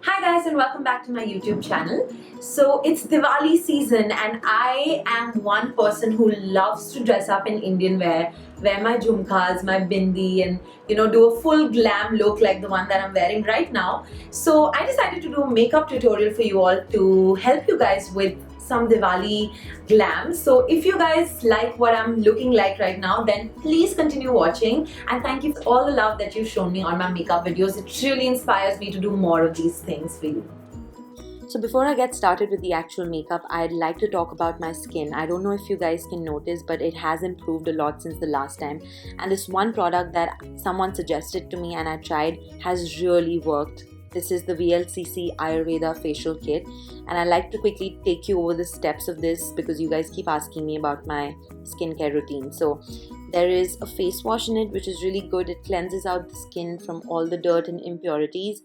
Hi guys and welcome back to my YouTube channel. So it's Diwali season and I am one person who loves to dress up in Indian wear my jhumkas, my bindi and do a full glam look like the one that I'm wearing right now. So I decided to do a makeup tutorial for you all to help you guys with some Diwali glam. So if you guys like what I'm looking like right now, then please continue watching, and thank you for all the love that you've shown me on my makeup videos. It really inspires me to do more of these things for you. So before I get started with the actual makeup, I'd like to talk about my skin. I don't know if you guys can notice, but it has improved a lot since the last time. And this one product that someone suggested to me and I tried has really worked. This is the VLCC Ayurveda facial kit, and I like to quickly take you over the steps of this because you guys keep asking me about my skincare routine. So there is a face wash in it which is really good. It cleanses out the skin from all the dirt and impurities,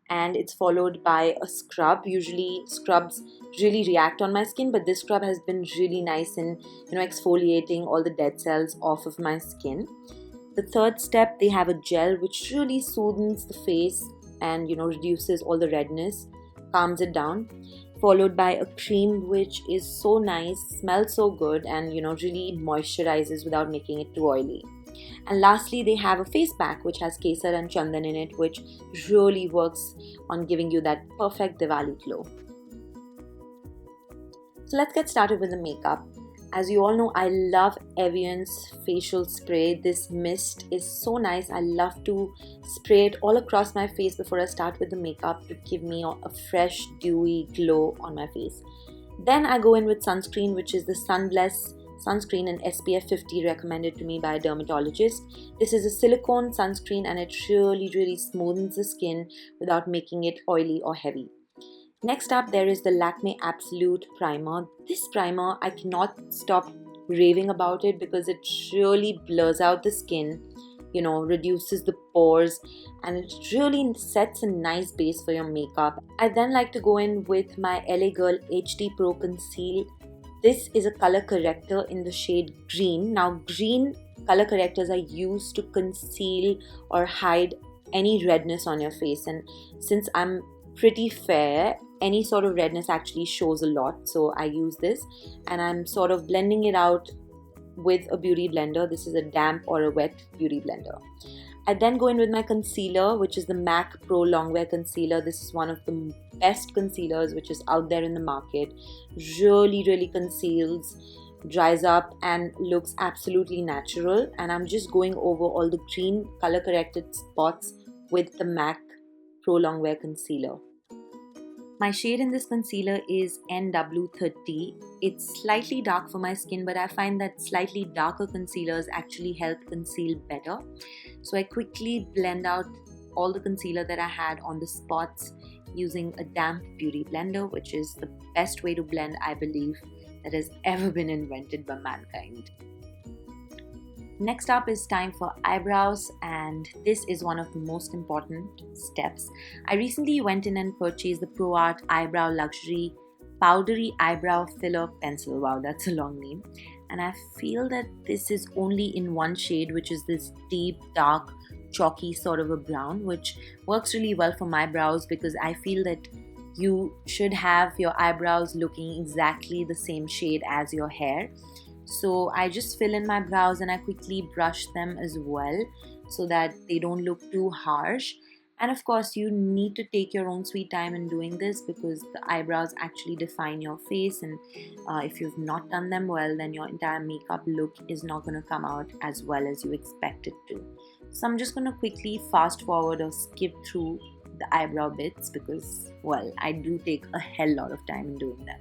and it's followed by a scrub. Usually scrubs really react on my skin, but this scrub has been really nice in exfoliating all the dead cells off of my skin. The third step, they have a gel which really soothes the face and reduces all the redness, calms it down, followed by a cream which is so nice, smells so good, and really moisturizes without making it too oily. And lastly, they have a face pack which has kesar and chandan in it, which really works on giving you that perfect Diwali glow. So let's get started with the makeup. As you all know, I love Evian's facial spray. This mist is so nice. I love to spray it all across my face before I start with the makeup to give me a fresh, dewy glow on my face. Then I go in with sunscreen, which is the SunBless Sunscreen in SPF 50 recommended to me by a dermatologist. This is a silicone sunscreen and it really smoothens the skin without making it oily or heavy. Next up, there is the Lakme Absolute Primer. This primer, I cannot stop raving about it because it really blurs out the skin, reduces the pores, and it really sets a nice base for your makeup. I then like to go in with my LA Girl HD Pro Conceal. This is a color corrector in the shade green. Now, green color correctors are used to conceal or hide any redness on your face, and since I'm pretty fair, any sort of redness actually shows a lot. So I use this and I'm sort of blending it out with a beauty blender. This is a damp or a wet beauty blender. I then go in with my concealer, which is the MAC Pro Longwear Concealer. This is one of the best concealers which is out there in the market. Really conceals, dries up, and looks absolutely natural. And I'm just going over all the green color corrected spots with the MAC Pro Longwear Concealer. My shade in this concealer is NW30. It's slightly dark for my skin, but I find that slightly darker concealers actually help conceal better. So I quickly blend out all the concealer that I had on the spots using a damp beauty blender, which is the best way to blend, I believe, that has ever been invented by mankind. Next up is time for eyebrows, and this is one of the most important steps. I recently went in and purchased the Proarte Eyebrow Luxury Powdery Eyebrow Filler Pencil. Wow, that's a long name. And I feel that this is only in one shade, which is this deep, dark, chalky sort of a brown, which works really well for my brows because I feel that you should have your eyebrows looking exactly the same shade as your hair. So I just fill in my brows and I quickly brush them as well so that they don't look too harsh. And of course, you need to take your own sweet time in doing this because the eyebrows actually define your face, and if you've not done them well, then your entire makeup look is not going to come out as well as you expect it to. So I'm just going to quickly fast forward or skip through the eyebrow bits because, well, I do take a hell lot of time in doing them.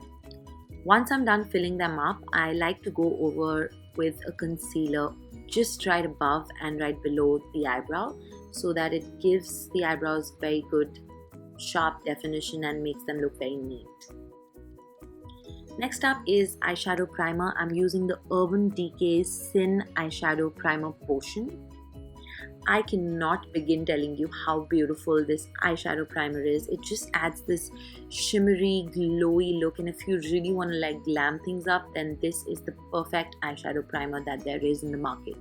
Once I'm done filling them up, I like to go over with a concealer just right above and right below the eyebrow so that it gives the eyebrows very good sharp definition and makes them look very neat. Next up is eyeshadow primer. I'm using the Urban Decay Sin Eyeshadow Primer Potion. I cannot begin telling you how beautiful this eyeshadow primer is. It just adds this shimmery, glowy look, and if you really want to glam things up, then this is the perfect eyeshadow primer that there is in the market.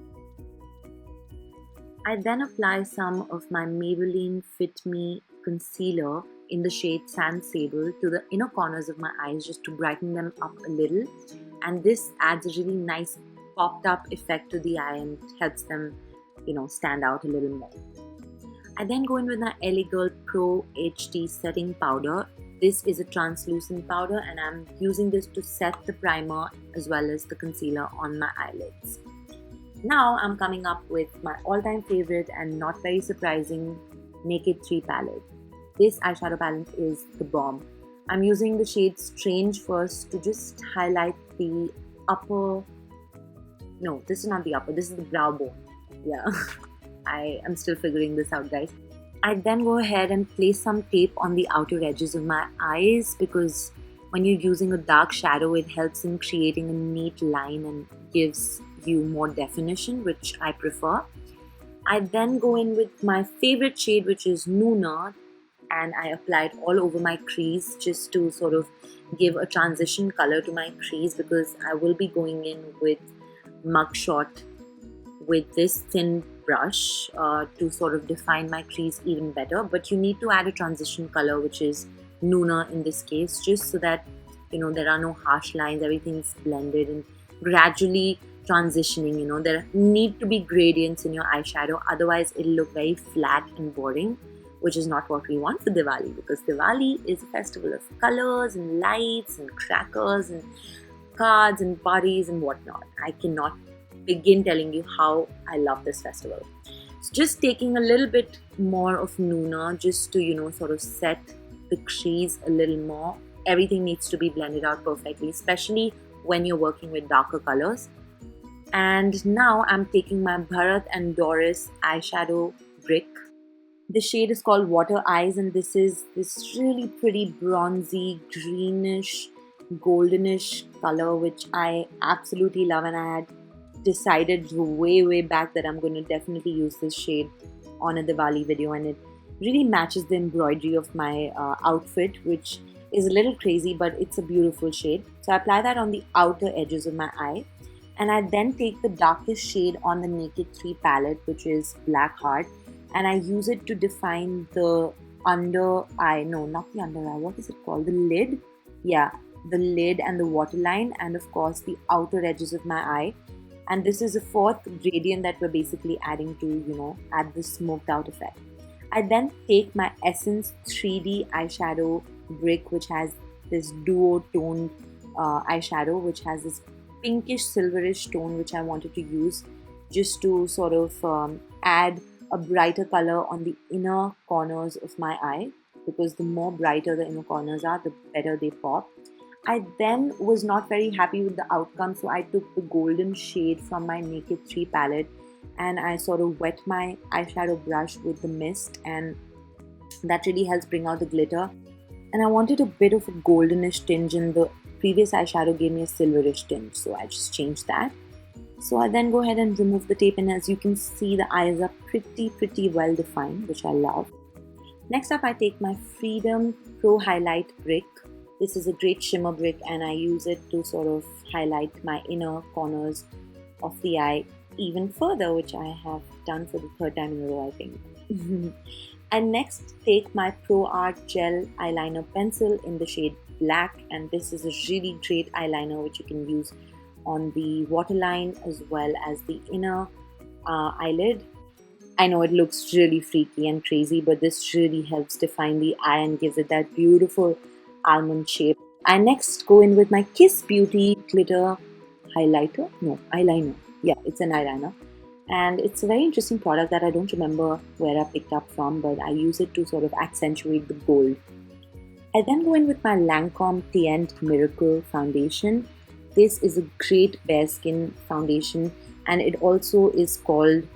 I then apply some of my Maybelline Fit Me concealer in the shade Sand Sable to the inner corners of my eyes just to brighten them up a little, and this adds a really nice popped up effect to the eye and helps them, stand out a little more. I then go in with my LA Girl Pro HD Setting Powder. This is a translucent powder and I'm using this to set the primer as well as the concealer on my eyelids. Now I'm coming up with my all-time favorite and not very surprising Naked 3 palette. This eyeshadow palette is the bomb. I'm using the shade Strange first to just highlight the upper... No, this is not the upper, this is the brow bone. Yeah, I am still figuring this out, guys. I then go ahead and place some tape on the outer edges of my eyes because when you're using a dark shadow, it helps in creating a neat line and gives you more definition, which I prefer. I then go in with my favorite shade, which is Nooner, and I apply it all over my crease just to sort of give a transition color to my crease because I will be going in with Mugshot with this thin brush to sort of define my crease even better. But you need to add a transition color, which is Nooner in this case, just so that there are no harsh lines, everything's blended and gradually transitioning. There need to be gradients in your eyeshadow, otherwise it'll look very flat and boring, which is not what we want for Diwali, because Diwali is a festival of colors and lights and crackers and cards and parties and whatnot. I cannot begin telling you how I love this festival. So just taking a little bit more of Nooner just to sort of set the crease a little more. Everything needs to be blended out perfectly, especially when you're working with darker colors. And now I'm taking my Bharat and Dorris eyeshadow brick. The shade is called Water Eyes, and this is this really pretty bronzy, greenish, goldenish color, which I absolutely love, and I had decided way back that I'm going to definitely use this shade on a Diwali video, and it really matches the embroidery of my outfit, which is a little crazy, but it's a beautiful shade. So I apply that on the outer edges of my eye, and I then take the darkest shade on the Naked 3 palette, which is Black Heart, and I use it to define the under eye, no, not the under eye, what is it called, the lid? Yeah, the lid and the waterline, and of course the outer edges of my eye. And this is a fourth gradient that we're basically adding to, add the smoked out effect. I then take my Essence 3D eyeshadow brick, which has this duo toned eyeshadow, which has this pinkish silverish tone, which I wanted to use just to sort of add a brighter color on the inner corners of my eye, because the more brighter the inner corners are, the better they pop. I then was not very happy with the outcome, so I took the golden shade from my Naked 3 palette and I sort of wet my eyeshadow brush with the mist, and that really helps bring out the glitter. And I wanted a bit of a goldenish tinge, and the previous eyeshadow gave me a silverish tinge, so I just changed that. So I then go ahead and remove the tape, and as you can see, the eyes are pretty well defined, which I love. Next up, I take my Freedom Pro Highlight brick. This is a great shimmer brick, and I use it to sort of highlight my inner corners of the eye even further, which I have done for the third time in a row, I think. I next take my Proarte Gel Eyeliner Pencil in the shade Black, and this is a really great eyeliner which you can use on the waterline as well as the inner eyelid. I know it looks really freaky and crazy, but this really helps define the eye and gives it that beautiful almond shape. I next go in with my Kiss Beauty glitter highlighter. No, eyeliner. Yeah, it's an eyeliner. And it's a very interesting product that I don't remember where I picked up from, but I use it to sort of accentuate the gold. I then go in with my Lancome Tint Miracle foundation. This is a great bare skin foundation, and it also is called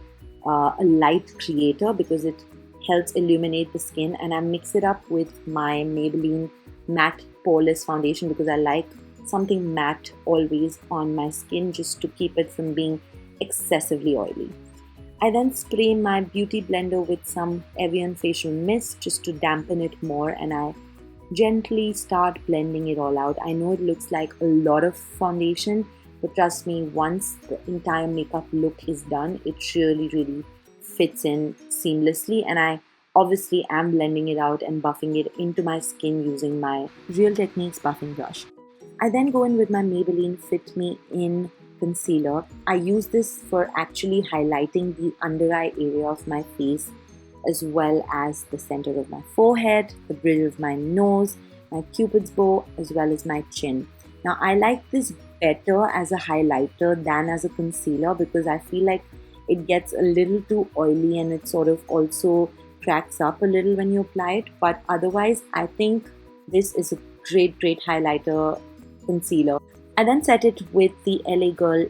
a light creator because it helps illuminate the skin, and I mix it up with my Maybelline matte poreless foundation because I like something matte always on my skin just to keep it from being excessively oily. I then spray my beauty blender with some Evian facial mist just to dampen it more, and I gently start blending it all out. I know it looks like a lot of foundation, but trust me, once the entire makeup look is done, it really fits in seamlessly, and I obviously am blending it out and buffing it into my skin using my Real Techniques buffing brush. I then go in with my Maybelline Fit Me in concealer. I use this for actually highlighting the under eye area of my face, as well as the center of my forehead, the bridge of my nose, my cupid's bow, as well as my chin. Now I like this better as a highlighter than as a concealer because I feel like it gets a little too oily and it sort of also cracks up a little when you apply it. But otherwise, I think this is a great highlighter concealer. I then set it with the LA Girl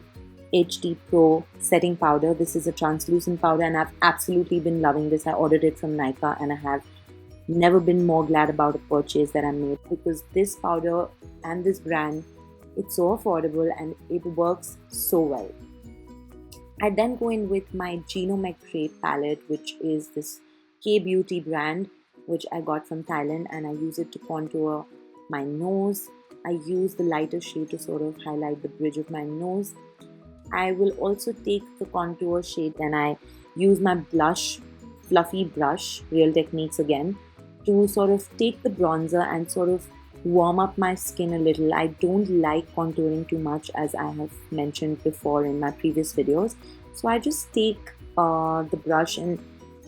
HD Pro setting powder. This is a translucent powder and I've absolutely been loving this. I ordered it from Nykaa and I have never been more glad about a purchase that I made because this powder and this brand, it's so affordable and it works so well. I then go in with my Geno McRae palette, which is this K-Beauty brand which I got from Thailand, and I use it to contour my nose. I use the lighter shade to sort of highlight the bridge of my nose. I will also take the contour shade and I use my blush, fluffy brush, Real Techniques again, to sort of take the bronzer and sort of warm up my skin a little. I don't like contouring too much, as I have mentioned before in my previous videos. So I just take the brush and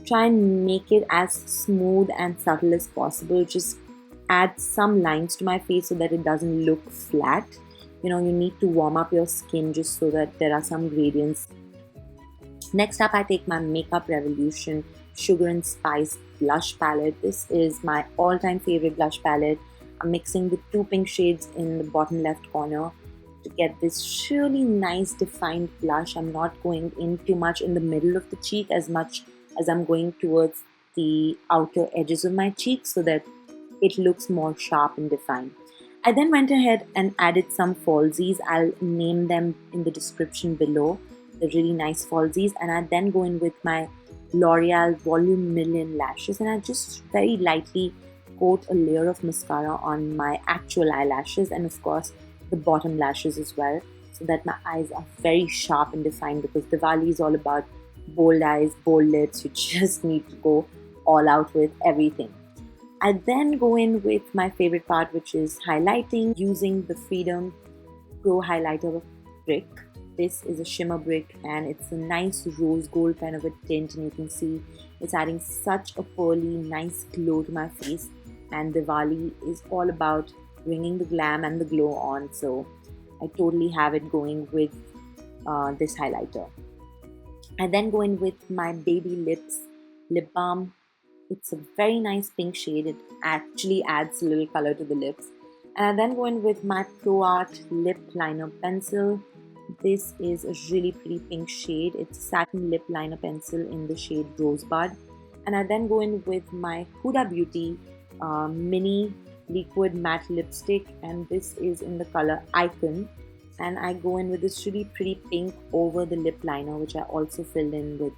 try and make it as smooth and subtle as possible. Just add some lines to my face so that it doesn't look flat. You know, you need to warm up your skin just so that there are some gradients. Next up, I take my Makeup Revolution Sugar and Spice blush palette. This is my all-time favorite blush palette. I'm mixing the two pink shades in the bottom left corner to get this really nice defined blush. I'm not going in too much in the middle of the cheek as much as I'm going towards the outer edges of my cheek so that it looks more sharp and defined. I then went ahead and added some falsies. I'll name them in the description below, the really nice falsies. And I then go in with my L'Oreal Volume Million lashes and I just very lightly coat a layer of mascara on my actual eyelashes and of course the bottom lashes as well, so that my eyes are very sharp and defined, because Diwali is all about bold eyes, bold lips. You just need to go all out with everything. I then go in with my favorite part, which is highlighting, using the Freedom Pro Highlighter Brick. This is a shimmer brick and it's a nice rose gold kind of a tint, and you can see it's adding such a pearly, nice glow to my face. And Diwali is all about bringing the glam and the glow on, so I totally have it going with this highlighter. I then go in with my Baby Lips lip balm. It's a very nice pink shade. It actually adds a little color to the lips. And I then go in with my Proarte lip liner pencil. This is a really pretty pink shade. It's a satin lip liner pencil in the shade Rosebud. And I then go in with my Huda Beauty mini liquid matte lipstick, and this is in the color Icon. And I go in with this really pretty pink over the lip liner, which I also filled in with.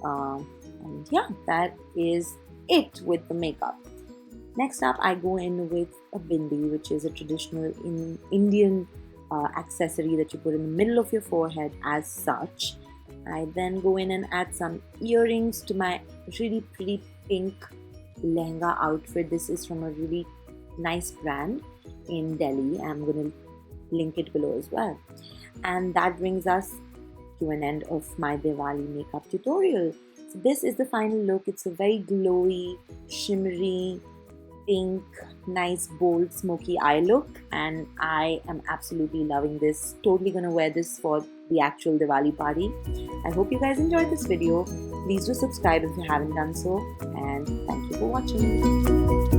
And yeah, that is it with the makeup. Next up, I go in with a bindi, which is a traditional Indian accessory that you put in the middle of your forehead as such. I then go in and add some earrings to my really pretty pink lehenga outfit. This is from a really nice brand in Delhi. I'm going to link it below as well. And that brings us to an end of my Diwali makeup tutorial. So this is the final look. It's a very glowy, shimmery, pink, nice, bold, smoky eye look, and I am absolutely loving this. Totally gonna wear this for the actual Diwali party. I hope you guys enjoyed this video. Please do subscribe if you haven't done so, and thank you for watching.